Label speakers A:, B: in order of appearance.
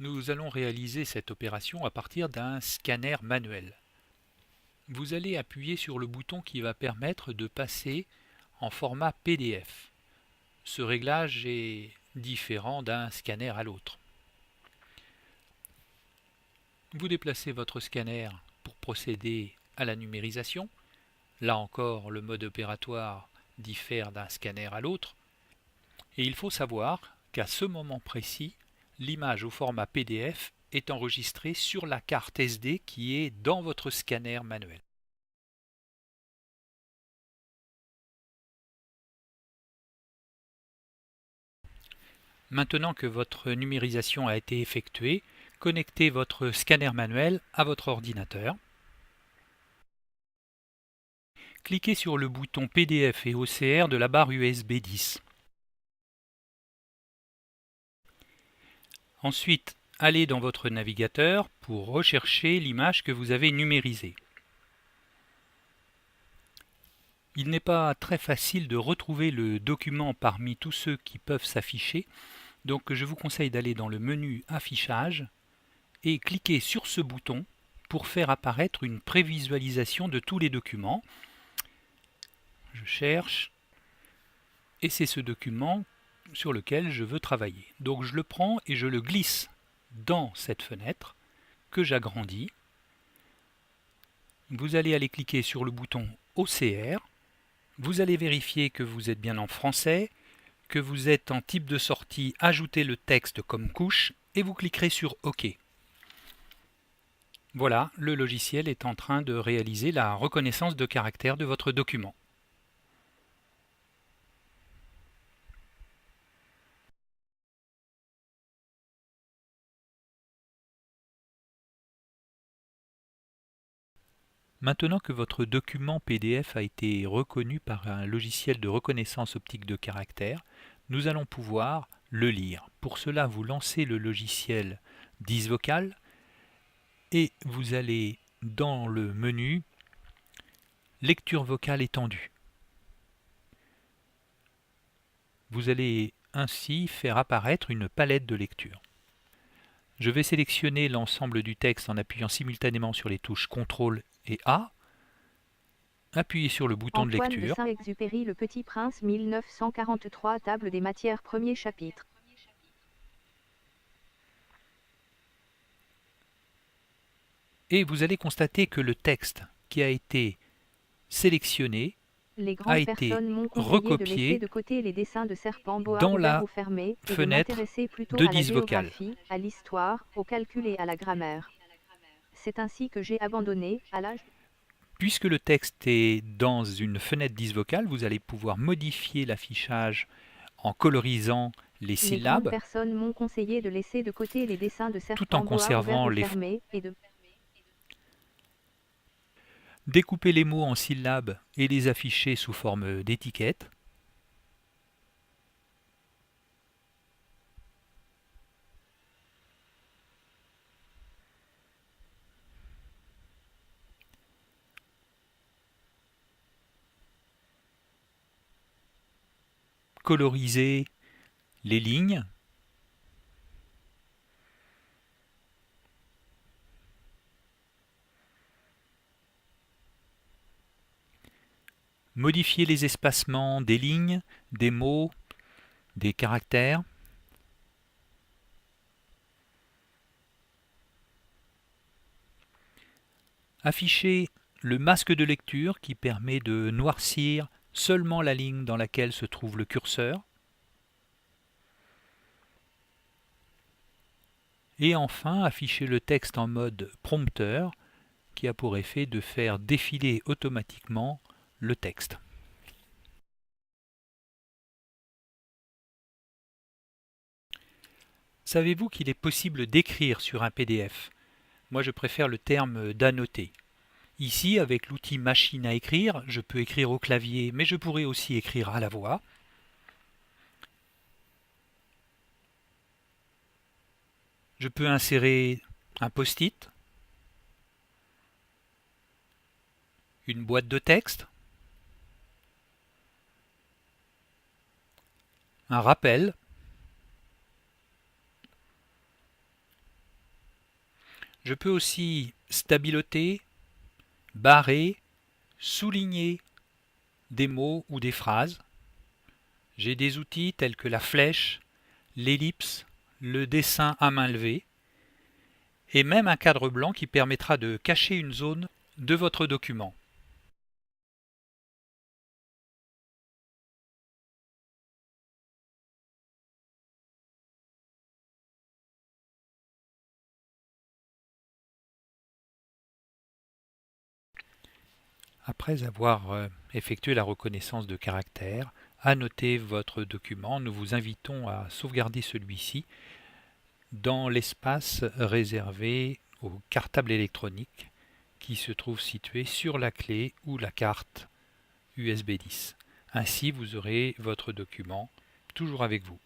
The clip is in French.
A: Nous allons réaliser cette opération à partir d'un scanner manuel. Vous allez appuyer sur le bouton qui va permettre de passer en format PDF. Ce réglage est différent d'un scanner à l'autre. Vous déplacez votre scanner pour procéder à la numérisation. Là encore, le mode opératoire diffère d'un scanner à l'autre. Et il faut savoir qu'à ce moment précis, l'image au format PDF est enregistrée sur la carte SD qui est dans votre scanner manuel. Maintenant que votre numérisation a été effectuée, connectez votre scanner manuel à votre ordinateur. Cliquez sur le bouton PDF et OCR de la barre USB 10. Ensuite, allez dans votre navigateur pour rechercher l'image que vous avez numérisée. Il n'est pas très facile de retrouver le document parmi tous ceux qui peuvent s'afficher, donc je vous conseille d'aller dans le menu Affichage et cliquer sur ce bouton pour faire apparaître une prévisualisation de tous les documents. Je cherche et c'est ce document sur lequel je veux travailler. Donc je le prends et je le glisse dans cette fenêtre que j'agrandis. Vous allez aller cliquer sur le bouton OCR. Vous allez vérifier que vous êtes bien en français, que vous êtes en type de sortie, ajoutez le texte comme couche et vous cliquerez sur OK. Voilà, le logiciel est en train de réaliser la reconnaissance de caractère de votre document. Maintenant que votre document PDF a été reconnu par un logiciel de reconnaissance optique de caractère, nous allons pouvoir le lire. Pour cela, vous lancez le logiciel DisVocal et vous allez dans le menu Lecture vocale étendue. Vous allez ainsi faire apparaître une palette de lecture. Je vais sélectionner l'ensemble du texte en appuyant simultanément sur les touches CTRL et A. Appuyez sur le bouton de
B: Antoine de
A: lecture.
B: Saint-Exupéry, Le Petit Prince, 1943, Table des matières, premier chapitre.
A: Et vous allez constater que le texte qui a été sélectionné
B: Les
A: a
B: grandes
A: été
B: personnes m'ont conseillé de laisser
A: recopié
B: de côté les dessins de serpents boa
A: dans
B: ouverts
A: la
B: ou fermés, et de
A: fenêtre
B: m'intéresser plutôt
A: de
B: à la
A: DisVocal.
B: géographie, à l'histoire, au calcul et à la grammaire. C'est ainsi que j'ai abandonné, à l'âge...
A: Puisque le texte est dans une fenêtre DisVocal, vous allez pouvoir modifier l'affichage en colorisant les
B: Les grandes
A: syllabes
B: personnes m'ont conseillé de laisser de côté les dessins de
A: tout en
B: serpents boa ouverts
A: conservant
B: ou
A: les
B: fermés, et de...
A: découper les mots en syllabes et les afficher sous forme d'étiquettes. Coloriser les lignes. Modifier les espacements des lignes, des mots, des caractères. Afficher le masque de lecture qui permet de noircir seulement la ligne dans laquelle se trouve le curseur. Et enfin, afficher le texte en mode prompteur qui a pour effet de faire défiler automatiquement le texte. Savez-vous qu'il est possible d'écrire sur un PDF? Moi, je préfère le terme d'annoter. Ici, avec l'outil machine à écrire, je peux écrire au clavier, mais je pourrais aussi écrire à la voix. Je peux insérer un post-it, une boîte de texte, un rappel, Je peux aussi stabiloter, barrer, souligner des mots ou des phrases. J'ai des outils tels que la flèche, l'ellipse, le dessin à main levée et même un cadre blanc qui permettra de cacher une zone de votre document. Après avoir effectué la reconnaissance de caractère, annotez votre document. Nous vous invitons à sauvegarder celui-ci dans l'espace réservé au cartable électronique qui se trouve situé sur la clé ou la carte USB 10. Ainsi, vous aurez votre document toujours avec vous.